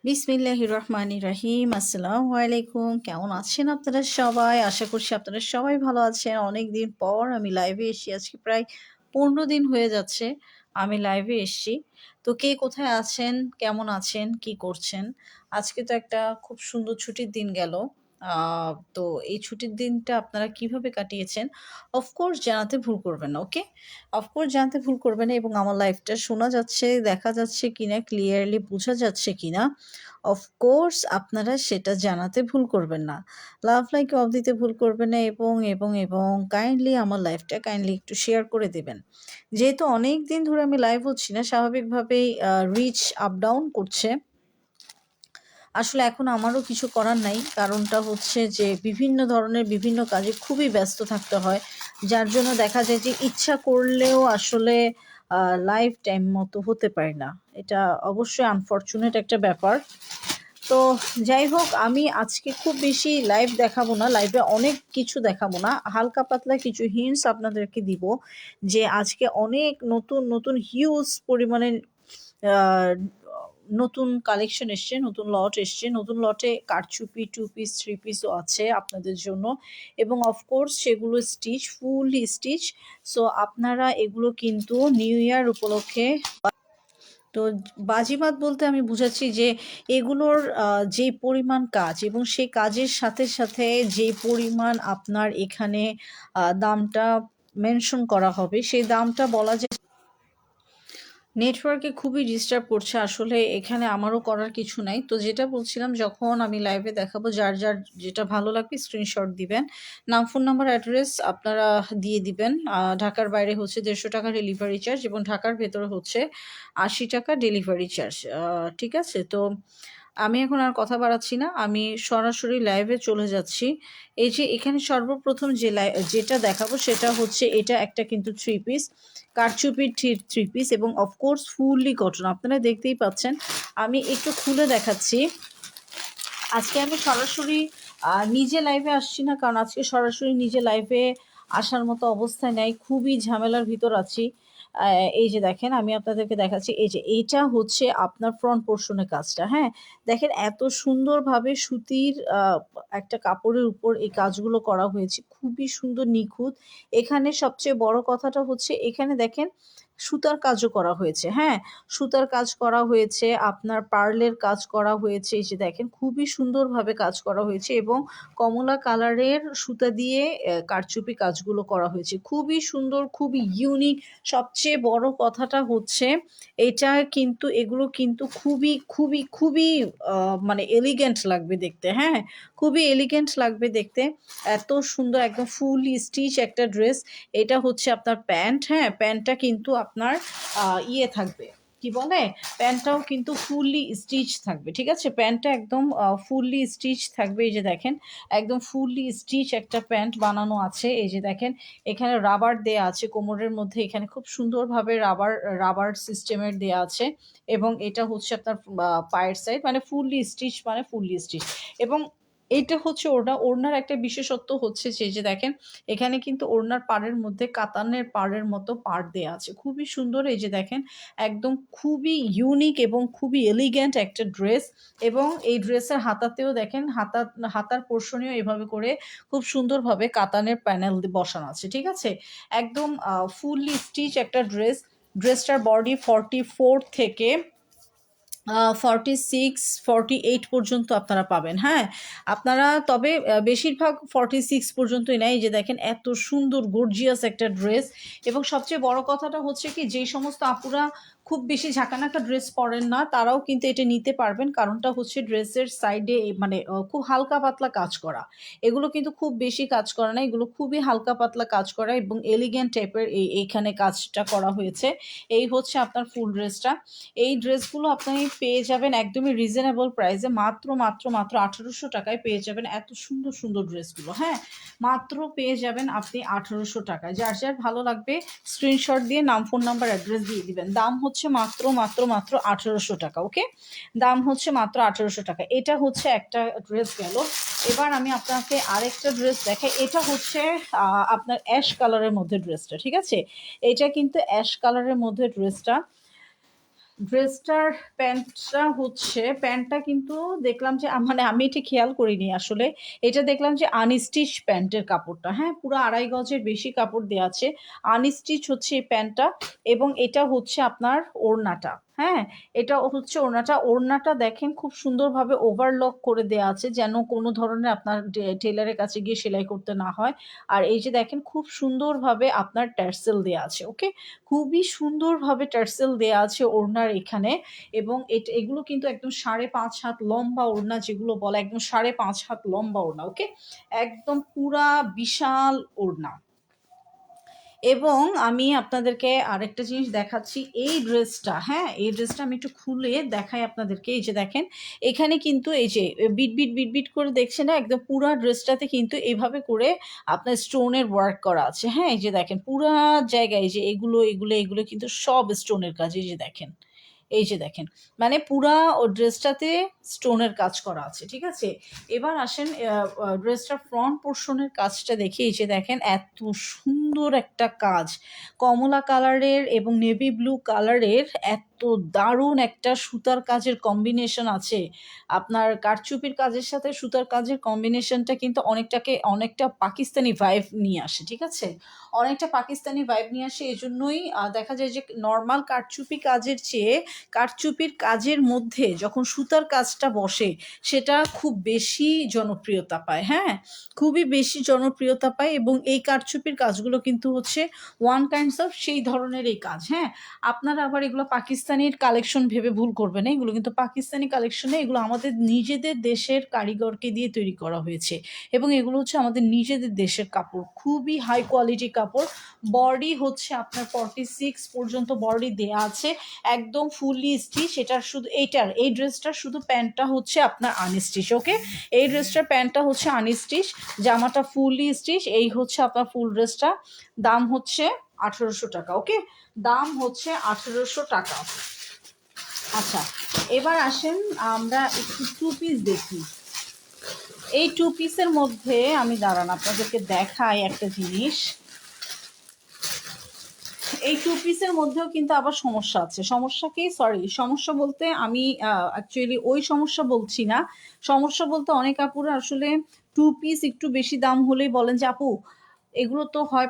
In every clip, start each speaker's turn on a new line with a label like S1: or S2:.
S1: বিসমিল্লাহির রহমানির রহিম। আসসালামু আলাইকুম। কেমন আছেন আপনারা সবাই? আশা করছি আপনারা সবাই ভালো আছেন। অনেকদিন পর আমি লাইভে এসেছি। আজকে প্রায় ১৫ দিন হয়ে যাচ্ছে আমি লাইভে এসেছি। তো কে কোথায় আছেন, কেমন আছেন, কি করছেন? আজকে তো একটা খুব সুন্দর ছুটির দিন গেল। তো এই ছুটির দিনটা আপনারা কিভাবে কাটিয়েছেন? অফকোর্স জানাতে ভুল করবেন না, ওকে? অফকোর্স জানতে ভুল করবেন না এবং আমার লাইভটা শোনা যাচ্ছে, দেখা যাচ্ছে কিনা, ক্লিয়ারলি বোঝা যাচ্ছে কিনা অফকোর্স আপনারা সেটা জানাতে ভুল করবেন না। লাভ লাইক অফ দিতে ভুল করবেন না এবং কাইন্ডলি আমার লাইভটা কাইন্ডলি একটু শেয়ার করে দেবেন। যেহেতু অনেক দিন ধরে আমি লাইভ হচ্ছি না, স্বাভাবিকভাবেই রিচ আপ ডাউন করছে। আসলে এখন আমারও কিছু করার নাই। কারণটা হচ্ছে যে বিভিন্ন ধরনের বিভিন্ন কাজে খুবই ব্যস্ত থাকতে হয়। যার জন্য দেখা যায় যে ইচ্ছা করলেও আসলে লাইফ টাইম মতো হতে পারে না। এটা অবশ্যই আনফরচুনেট একটা ব্যাপার। তো যাই হোক, আমি আজকে খুব বেশি লাইভ দেখাবো না, লাইভে অনেক কিছু দেখাবো না, হালকা পাতলা কিছু হিন্টস আপনাদেরকে দিব যে আজকে অনেক নতুন নতুন হিউজ পরিমাণে আহ, নতুন কালেকশন এসছে, নতুন লট এসছে। নতুন লটে কারচুপি 2 পিস 3 পিসও আছে আপনাদের জন্য এবং অফকোর্স সেগুলো স্টিচ, ফুললি স্টিচ। সো আপনারা এগুলো কিন্তু নিউ ইয়ার উপলক্ষে, তো বাজিমাত বলতে আমি বুঝাচ্ছি যে এগুলোর যে পরিমাণ কাজ এবং সেই কাজের সাথে সাথে যে পরিমাণ আপনার এখানে দামটা মেনশন করা হবে, সেই দামটা বলা যায়। নেটওয়ার্কে খুবই ডিস্টার্ব করছে আসলে, এখানে আমারও করার কিছু নাই। তো যেটা বলছিলাম, যখন আমি লাইভে দেখাবো যার যার যেটা ভালো লাগবে স্ক্রিনশট দিবেন, নাম, ফোন নাম্বার, অ্যাড্রেস আপনারা দিয়ে দিবেন। ঢাকার বাইরে হচ্ছে 150 টাকা ডেলিভারি চার্জ এবং ঢাকার ভেতরে হচ্ছে 80 টাকা ডেলিভারি চার্জ। ঠিক আছে? তো আমি এখন আর কথা বাড়াচ্ছি না, আমি সরাসরি লাইভে চলে যাচ্ছি। এই যে এখানে সর্বপ্রথম যেটা দেখাবো সেটা হচ্ছে, এটা একটা কিন্তু 3 পিস কারচুপির 3 পিস এবং অফকোর্স ফুললি কটন, আপনারা দেখতেই পাচ্ছেন। আমি একটু খুলে দেখাচ্ছি। আজকে আমি সরাসরি নিজে লাইভে আসছি না, কারণ আজকে সরাসরি নিজে লাইভে আসার মতো অবস্থায় নাই, খুবই ঝামেলার ভিতর আছি। এই যে দেখেন, আমি আপনাদেরকে দেখাচ্ছি। এই যে এইটা হচ্ছে আপনার ফ্রন্ট পোর্শনের কাজটা, হ্যাঁ। দেখেন এত সুন্দরভাবে সুতির একটা কাপড়ের উপর এই কাজগুলো করা হয়েছে, খুবই সুন্দর, নিখুঁত। এখানে সবচেয়ে বড় কথাটা হচ্ছে, এখানে দেখেন সুতার কাজও করা হয়েছে, হ্যাঁ। সুতার কাজ করা হয়েছে, আপনার পার্লের কাজ করা হয়েছে। এই যে দেখেন খুবই সুন্দরভাবে কাজ করা হয়েছে এবং কমলা কালারের সুতা দিয়ে কারচুপি কাজগুলো করা হয়েছে, খুবই সুন্দর, খুবই ইউনিক। সবচেয়ে বড় কথাটা হচ্ছে এটা কিন্তু, এগুলো কিন্তু খুবই খুবই খুবই মানে এলিগেন্ট লাগবে দেখতে, হ্যাঁ। খুবই এলিগেন্ট লাগবে দেখতে, এত সুন্দর, একদম ফুল স্টিচ একটা ড্রেস। এটা হচ্ছে আপনার প্যান্ট, হ্যাঁ। প্যান্টটা কিন্তু আপনার ইয়ে থাকবে, কি বলে, প্যান্টটাও কিন্তু ফুললি স্টিচ থাকবে, ঠিক আছে। প্যান্টটা একদম ফুললি স্টিচ থাকবে। এই যে দেখেন একদম ফুললি স্টিচ একটা প্যান্ট বানানো আছে। এই যে দেখেন এখানে রাবার দেয়া আছে কোমরের মধ্যে, এখানে খুব সুন্দরভাবে রাবার রাবার সিস্টেমের দেয়া আছে এবং এটা হচ্ছে আপনার পায়ের সাইড, মানে ফুললি স্টিচ, মানে ফুললি স্টিচ। এবং এইটা হচ্ছে ওড়নার একটা বিশেষত্ব হচ্ছে যে দেখেন এখানে কিন্তু ওড়নার পাড়ের মধ্যে কাতানের পাড়ের মতো পাড় দেয়া আছে, খুবই সুন্দর। এই যে দেখেন একদম খুবই ইউনিক এবং খুবই এলিগ্যান্ট একটা ড্রেস। এবং এই ড্রেসের হাতাতেও দেখেন, হাতার পোর্শনেও এভাবে করে খুব সুন্দরভাবে কাতানের প্যানেল বসানো আছে, ঠিক আছে। একদম ফুললি স্টিচ একটা ড্রেস। ড্রেসটার বডি 44 থেকে 46 48 পর্যন্ত আপনারা পাবেন, হ্যাঁ। আপনারা তবে বেশিরভাগ 46 পর্যন্তই নেয়। এই যে দেখেন এত সুন্দর গর্জিয়াস একটা ড্রেস। এবং সবচেয়ে বড় কথাটা হচ্ছে কি, যেই সমস্ত আপুরা খুব বেশি ঝাঁকানাকা ড্রেস পরেন না, তারাও কিন্তু এটা নিতে পারবেন। কারণটা হচ্ছে ড্রেসের সাইডে মানে খুব হালকা পাতলা কাজ করা, এগুলো কিন্তু খুব বেশি কাজ করা না, এগুলো খুবই হালকা পাতলা কাজ করা এবং এলিগেন্ট টাইপের এইখানে কাজটা করা হয়েছে। এই হচ্ছে আপনার ফুল ড্রেসটা। এই ড্রেসগুলো আপনি পেয়ে যাবেন একদমই রিজনেবল প্রাইসে, মাত্র মাত্র মাত্র 1800 টাকায় পেয়ে যাবেন এত সুন্দর সুন্দর ড্রেসগুলো, হ্যাঁ। মাত্র পেয়ে যাবেন আপনি 1800 টাকায়। যার যার ভালো লাগবে স্ক্রিনশট দিয়ে নাম, ফোন নাম্বার, অ্যাড্রেস দিয়ে দিবেন। দাম হচ্ছে মাত্র মাত্র মাত্র 1800 টাকা, ওকে। দাম হচ্ছে মাত্র 1800 টাকা। এটা হচ্ছে একটা ড্রেস গেল। এবার আমি আপনাকে আরেকটা ড্রেস দেখাই। এটা হচ্ছে আপনার অ্যাশ কালারের মধ্যে ড্রেসটা, ঠিক আছে। এটা কিন্তু অ্যাশ কালারের মধ্যে ড্রেসটা। ড্রেসটার প্যান্টটা কিন্তু দেখলাম যে মানে আমি এটা খেয়াল করিনি আসলে। এটা দেখলাম যে আনস্টিচ প্যান্টের কাপড়টা, হ্যাঁ? পুরো ২.৫ গজের বেশি কাপড় দেয়া আছে। আনস্টিচ হচ্ছে এই প্যান্টটা এবং এটা হচ্ছে আপনার ওড়নাটা, হ্যাঁ? এটা হচ্ছে ওড়নাটা। ওড়নাটা দেখেন খুব সুন্দরভাবে ওভারলক করে দেয়া আছে যেন কোনো ধরনের আপনার টেইলরের কাছে গিয়ে সেলাই করতে না হয়। আর এই যে দেখেন খুব সুন্দরভাবে আপনার ট্যাসেল দেয়া আছে, ওকে? খুবই সুন্দরভাবে টার্সেল দেয়া আছে ওড়নার এখানে এবং এগুলো কিন্তু একদম ৫.৫ হাত লম্বা ওড়না যেগুলো বলে একদম ৫.৫ হাত লম্বা ওড়না, ওকে? একদম পুরা বিশাল ওড়না। এবং আমি আপনাদেরকে আরেকটা জিনিস দেখাচ্ছি। এই ড্রেসটা, হ্যাঁ? এই ড্রেসটা আমি একটু খুলে দেখাই আপনাদেরকে। এই যে দেখেন, এখানে কিন্তু এই যে বিট করে দেখছেন না? একদম পুরা ড্রেসটাতে কিন্তু এভাবে করে আপনার স্টোনের ওয়ার্ক করা আছে, হ্যাঁ? এই যে দেখেন পুরা জায়গায় এই যে এগুলো কিন্তু সব স্টোনের কাজ। এই যে দেখেন। এই যে দেখেন। মানে পুরা ড্রেসটাতে স্টোনের কাজ করা আছে। ঠিক আছে? এবার আসেন ড্রেসটার ফ্রন্ট পোরশনের কাজটা দেখি। এই যে দেখেন এত সুন্দর একটা কাজ। কমলা কালারের এবং নেভি ব্লু কালারের এত দারুণ একটা সুতার কাজের কম্বিনেশন আছে। আপনার কারচুপির কাজের সাথে সুতার কাজের কম্বিনেশনটা কিন্তু অনেকটা পাকিস্তানি ভাইব নিয়ে আসে। ঠিক আছে? অনেকটা পাকিস্তানি ভাইব নিয়ে আসে। এজন্যই দেখা যায় যে নরমাল কারচুপি কাজের চেয়ে কারচুপির কাজের মধ্যে যখন সুতার কাজটা বসে সেটা খুব বেশি জনপ্রিয়তা পায়, হ্যাঁ? খুবই বেশি জনপ্রিয়তা পায় এবং এই কারচুপির কাজগুলো কিন্তু হচ্ছে ওয়ান কাইন্ডস অফ সেই ধরনের এই কাজ, হ্যাঁ? আপনারা আবার এগুলো পাকিস্তানির কালেকশন ভেবে ভুল করবেন না। এগুলো কিন্তু পাকিস্তানি কালেকশনে এগুলো আমাদের নিজেদের দেশের কারিগরকে দিয়ে তৈরি করা হয়েছে এবং এগুলো হচ্ছে আমাদের নিজেদের দেশের কাপড়। খুবই হাই কোয়ালিটি কাপড়। বডি হচ্ছে আপনার 46 পর্যন্ত বডি দেয়া আছে। একদম ফুললি স্টিচ। এটার শুধু এই ড্রেসটার শুধু প্যান্টটা হচ্ছে আপনার আনস্টিচ, ওকে? এই ড্রেসটার প্যান্টটা হচ্ছে আনস্টিচ, জামাটা ফুললি স্টিচ। এই হচ্ছে আপনার ফুল ড্রেসটা। দাম হচ্ছে ১৮০০ টাকা, ওকে? দাম হচ্ছে ১৮০০ টাকা। আচ্ছা, এবার আসেন আমরা একটু টু পিস দেখি। এই টু পিসের মধ্যে আমি দাঁড়ান আপনাদেরকে দেখাই একটা জিনিস। এই টু পিসের মধ্যেও কিন্তু আবার সমস্যা আছে। সমস্যা কি? সরি, সমস্যা বলতে আমি অ্যাকচুয়ালি ওই সমস্যা বলছি না। সমস্যা বলতে অনেক আপুরা আসলে টু পিস একটু বেশি দাম হলেই বলেন যে, "আপু এগুলো তো হয়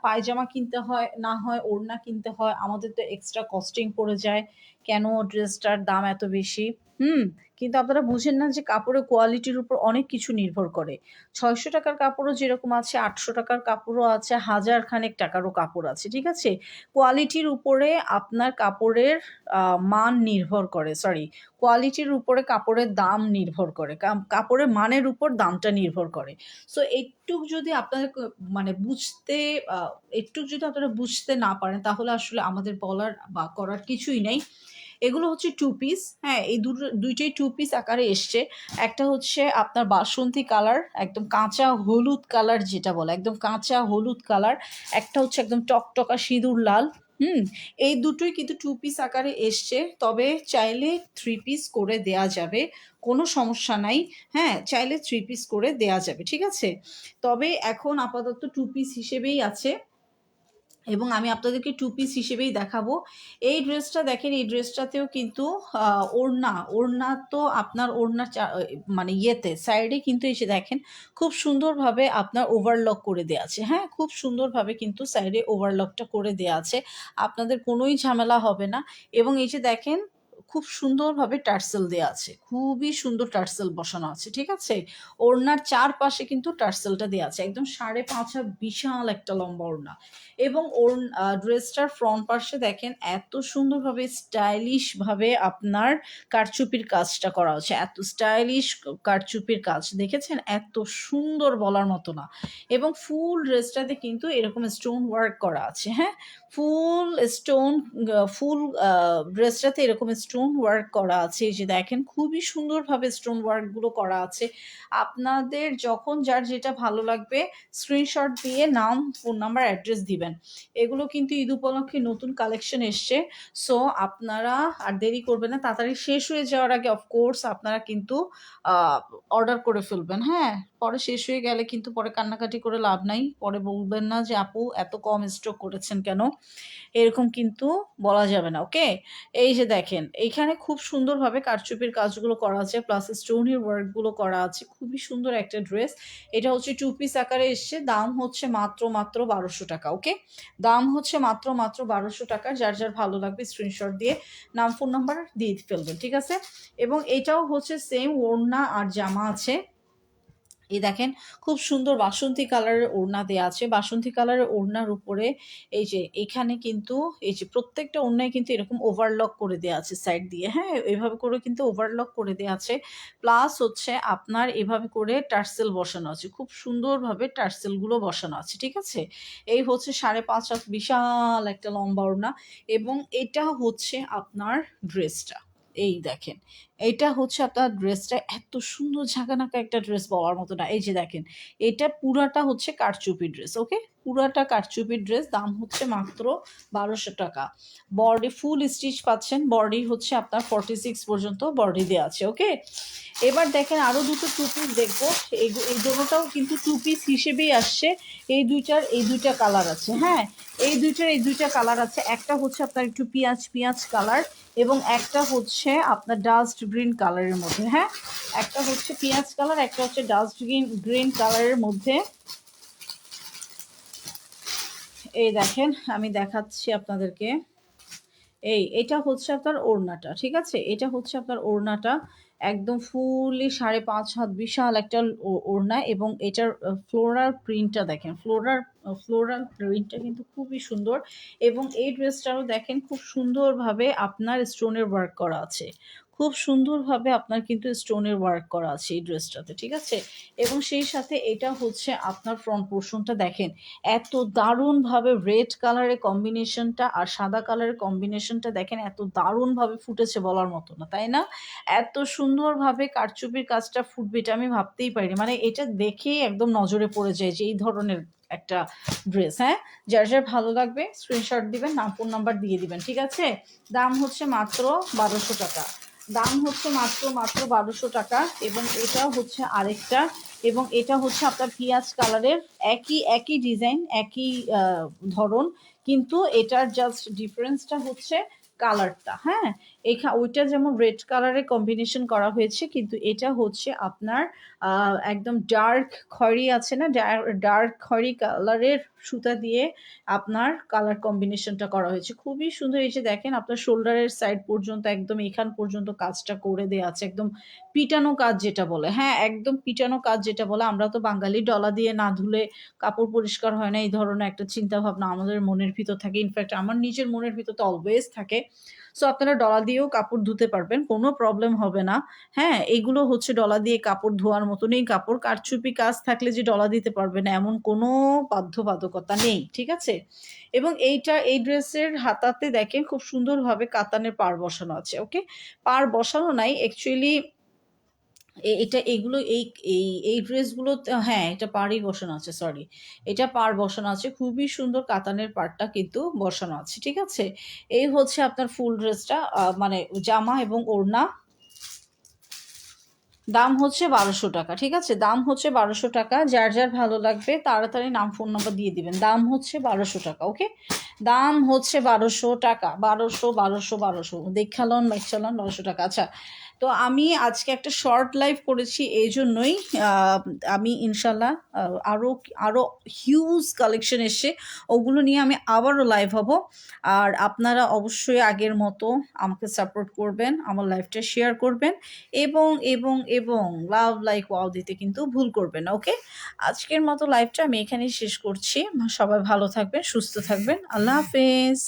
S1: পায়জামা কিনতে হয়, না হয় ওড়না কিনতে হয়। আমাদের তো এক্সট্রা কস্টিং পড়ে যায়। কেন ড্রেসটার দাম এত বেশি?" হুম? কিন্তু আপনারা বুঝেন না যে কাপড়ের কোয়ালিটির উপর অনেক কিছু নির্ভর করে। ৳৬০০ টাকার কাপড়ও যেরকম আছে, ৳৮০০ টাকার কাপড়ও আছে, হাজার খানেক টাকারও কাপড় আছে। ঠিক আছে? কোয়ালিটির উপরে আপনার কাপড়ের আ মান নির্ভর করে। সরি, কোয়ালিটির উপরে কাপড়ের দাম নির্ভর করে। কাপড়ের মানের উপর দামটা নির্ভর করে। সো এইটুক যদি আপনাদের মানে আ একটু যদি আপনারা বুঝতে না পারেন তাহলে আসলে আমাদের বলার বা করার কিছুই নেই। এগুলো হচ্ছে টু পিস, হ্যাঁ? এই ২ টাই টু পিস আকারে এসছে। একটা হচ্ছে আপনার বাসন্তী কালার, একদম কাঁচা হলুদ কালার যেটা বলে, একদম কাঁচা হলুদ কালার। একটা হচ্ছে একদম টকটকা সিঁদুর লাল। হুম? এই দুটোই কিন্তু টু পিস আকারে এসছে। তবে চাইলে থ্রি পিস করে দেয়া যাবে। কোনো সমস্যা নাই। হ্যাঁ? চাইলে থ্রি পিস করে দেয়া যাবে। ঠিক আছে? তবে এখন আপাতত টু পিস হিসেবেই আছে। এবং আমি আপনাদেরকে টু পিস হিসেবেই দেখাবো। এই ড্রেসটা দেখেন, এই ড্রেসটাতেও কিন্তু আ ওড়না তো আপনার ওড়নার মানে ইয়েতে সাইডে কিন্তু এই যে দেখেন খুব সুন্দরভাবে আপনার ওভারলক করে দেয়া আছে। হ্যাঁ? খুব সুন্দরভাবে কিন্তু সাইডে ওভারলকটা করে দেয়া আছে। আপনাদের কোনোই ঝামেলা হবে না এবং এই যে দেখেন খুব সুন্দরভাবে টার্সেল দেয়া আছে। খুবই সুন্দর টার্সেল বসানো আছে। ঠিক আছে? ওড়নার চারপাশে কিন্তু টার্সেলটা দেয়া আছে। একদম ৫.৫ হাত বিশাল একটা লম্বা ওড়না। এবং ড্রেসটার ফ্রন্ট পার্শ্বে দেখেন এত সুন্দরভাবে স্টাইলিশ ভাবে আপনার কারচুপির কাজটা করা হচ্ছে। এত স্টাইলিশ কারচুপির কাজ দেখেছেন? এত সুন্দর বলার মতো না। এবং ফুল ড্রেসটাতে কিন্তু এরকম স্টোন ওয়ার্ক করা আছে, হ্যাঁ? ফুল স্টোন ফুল ড্রেসটাতে এরকম স্টোন ওয়ার্ক করা আছে। এই যে দেখেন খুবই সুন্দরভাবে স্টোন ওয়ার্কগুলো করা আছে। আপনাদের যখন যার যেটা ভালো লাগবে স্ক্রিনশট দিয়ে নাম, ফোন নাম্বার, অ্যাড্রেস দিবেন। এগুলো কিন্তু ঈদ উপলক্ষে নতুন কালেকশন এসছে। সো আপনারা আর দেরি করবেন না। তাড়াতাড়ি শেষ হয়ে যাওয়ার আগে অফকোর্স আপনারা কিন্তু আ অর্ডার করে ফেলবেন, হ্যাঁ? পরে শেষ হয়ে গেলে কিন্তু পরে কান্নাকাটি করে লাভ নাই। পরে বলবেন না যে, "আপু এত কম স্টক করেছেন কেন?" এরকম কিন্তু বলা যাবে না, ওকে? এই যে দেখেন, এইখানে খুব সুন্দরভাবে কারচুপির কাজগুলো করা আছে, প্লাস স্টোনের ওয়ার্কগুলো করা আছে। খুবই সুন্দর একটা ড্রেস। এটা হচ্ছে 2 পিস আকারে এসছে। দাম হচ্ছে মাত্র ১২০০ টাকা, ওকে? দাম হচ্ছে মাত্র ১২০০ টাকা। যার, যার ভালো লাগবে স্ক্রিনশট দিয়ে নাম, ফোন নাম্বার দিয়ে ফেলবেন, ঠিক আছে? এবং এটাও হচ্ছে সেম ওড়না আর জামা আছে। এই দেখেন, খুব সুন্দর বাসন্তী কালারের ওড়না দেয়া আছে। বাসন্তী কালারের ওড়নার উপরে এই যে এখানে কিন্তু এই যে প্রত্যেকটা ওড়নায় কিন্তু এরকম ওভারলক করে দেয়া আছে সাইড দিয়ে, হ্যাঁ? এভাবে করে কিন্তু ওভারলক করে দেয়া আছে। প্লাস হচ্ছে আপনার এভাবে করে টার্সেল বসানো আছে। খুব সুন্দরভাবে টার্সেলগুলো বসানো আছে, ঠিক আছে? এই হচ্ছে ৫.৫ হাত বিশাল একটা লম্বা ওড়না, এবং এটা হচ্ছে আপনার ড্রেসটা। এই দেখেন, এইটা হচ্ছে আপনার ড্রেসটা। এত সুন্দর ঝাঁকানাকা একটা ড্রেস বলার মতো না। এই যে দেখেন, এটা পুরাটা হচ্ছে কারচুপি ড্রেস, ওকে? পুরাটা কারচুপি ড্রেস। দাম হচ্ছে মাত্র ১২০০ টাকা। বডি ফুল স্টিচ পাচ্ছেন। বডি হচ্ছে আপনার 46 পর্যন্ত বডি দেওয়া আছে, ওকে? এবার দেখেন আরও দুটো টু পিস দেখবো। এই দুটোটাও কিন্তু টু পিস হিসেবেই আসছে। এই দুইটা কালার আছে, হ্যাঁ? এই দুইটা কালার আছে। একটা হচ্ছে আপনার একটু পিঁয়াজ পিঁয়াজ কালার, এবং একটা হচ্ছে আপনার ডাস্ট গ্রিন কালারের মধ্যে, হ্যাঁ? একটা হচ্ছে পিঁয়াজ কালার, একটা হচ্ছে ডাস্ট গ্রিন কালারের মধ্যে। এই দেখেন, আমি দেখাচ্ছি আপনাদেরকে। এটা হচ্ছে আপনার ওড়নাটা, ঠিক আছে? এটা হচ্ছে আপনার ওড়নাটা। একদম ফুললি ৫.৫ হাত বিশাল একটা ওড়না, এবং এটার ফ্লোরাল প্রিন্টটা দেখেন। ফ্লোরাল প্রিন্টটা কিন্তু খুবই সুন্দর, এবং এই ড্রেসটারও দেখেন খুব সুন্দরভাবে আপনার স্টোনের ওয়ার্ক করা আছে। খুব সুন্দরভাবে আপনার কিন্তু স্টোনের ওয়ার্ক করা আছে এই ড্রেসটাতে, ঠিক আছে? এবং সেই সাথে এটা হচ্ছে আপনার ফ্রন্ট পোর্শনটা দেখেন। এত দারুণভাবে রেড কালারের কম্বিনেশনটা আর সাদা কালারের কম্বিনেশনটা দেখেন, এত দারুণভাবে ফুটেছে বলার মতো না, তাই না? এত সুন্দরভাবে কারচুপির কাজটা ফুটবে এটা আমি ভাবতেই পারিনি। মানে এটা দেখেই একদম নজরে পড়ে যায় যে এই ধরনের একটা ড্রেস, হ্যাঁ? যার যার ভালো লাগবে স্ক্রিনশট দিবেন, নাম ফোন নাম্বার দিয়ে দিবেন, ঠিক আছে? দাম হচ্ছে মাত্র ১২০০ টাকা। দাম হচ্ছে মাত্র ১২০০ টাকা। এবং এটা হচ্ছে আরেকটা, এবং এটা হচ্ছে আপনার পিঁয়াজ কালারের। একই ডিজাইন, একই ধরন, কিন্তু এটার জাস্ট ডিফারেন্সটা হচ্ছে কালারটা, হ্যাঁ? ওইটা যেমন রেড কালারের কম্বিনেশন করা হয়েছে, কিন্তু এটা হচ্ছে আপনার একদম ডার্ক খয়েরি আছে না, ডার্ক খয়েরি কালারের সুতা দিয়ে আপনার কালার কম্বিনেশনটা করা হয়েছে। খুবই সুন্দর। এই যে দেখেন, আপনার শোল্ডারের সাইড পর্যন্ত একদম এখান পর্যন্ত কাজটা করে দেয়া আছে। একদম পিটানো কাজ যেটা বলে, হ্যাঁ? একদম পিটানো কাজ যেটা বলে। আমরা তো বাঙালি, ডলা দিয়ে না ধুলে কাপড় পরিষ্কার হয় না, এই ধরনের একটা চিন্তাভাবনা আমাদের মনের ভিতর থাকে। ইনফ্যাক্ট আমার নিজের মনের ভিতর তো অলওয়েজ থাকে। সো আপনারা ডলা দিয়েও কাপড় ধুতে পারবেন, কোনো প্রবলেম হবে না, হ্যাঁ? এগুলো হচ্ছে ডলা দিয়ে কাপড় ধোয়ার মতনই কাপড়। কারচুপি কাজ থাকলে যে ডলা দিতে পারবে না এমন কোনো বাধ্যবাধকতা নেই, ঠিক আছে? এবং এই ড্রেসের হাতাতে দেখেন খুব সুন্দরভাবে কাতানের পাড় বসানো আছে, ওকে? পাড় বসানো নাই অ্যাকচুয়ালি। এটা এগুলো এই ড্রেসগুলোতে, হ্যাঁ, এটা পাড়ই বসানো আছে, সরি। এটা পাড় বসানো আছে। খুবই সুন্দর কাতানের পাড়টা কিন্তু বসানো আছে, ঠিক আছে? এই হচ্ছে আপনার ফুল ড্রেসটা, মানে জামা এবং ওড়না। দাম হচ্ছে ১২০০ টাকা, ঠিক আছে? দাম হচ্ছে ১২০০ টাকা। যার, যার ভালো লাগবে তাড়াতাড়ি নাম ফোন নাম্বার দিয়ে দিবেন। দাম হচ্ছে ১২০০ টাকা, ওকে? দাম হচ্ছে ১২০০ টাকা। ১২০০ দেখালন বাইচালন ১২০০ টাকা। আচ্ছা, তো আমি আজকে একটা শর্ট লাইভ করেছি এইজন্যই। আমি ইনশাল্লাহ আরও হিউজ কালেকশন এসছে, ওগুলো নিয়ে আমি আবারও লাইভ হব। আর আপনারা অবশ্যই আগের মতো আমাকে সাপোর্ট করবেন, আমার লাইভটা শেয়ার করবেন, এবং লাভ লাইক ওয়াও দিতে কিন্তু ভুল করবেন না, ওকে? আজকের মতো লাইভটা আমি এখানেই শেষ করছি। সবাই ভালো থাকবেন, সুস্থ থাকবেন। আল্লাহ হাফেজ।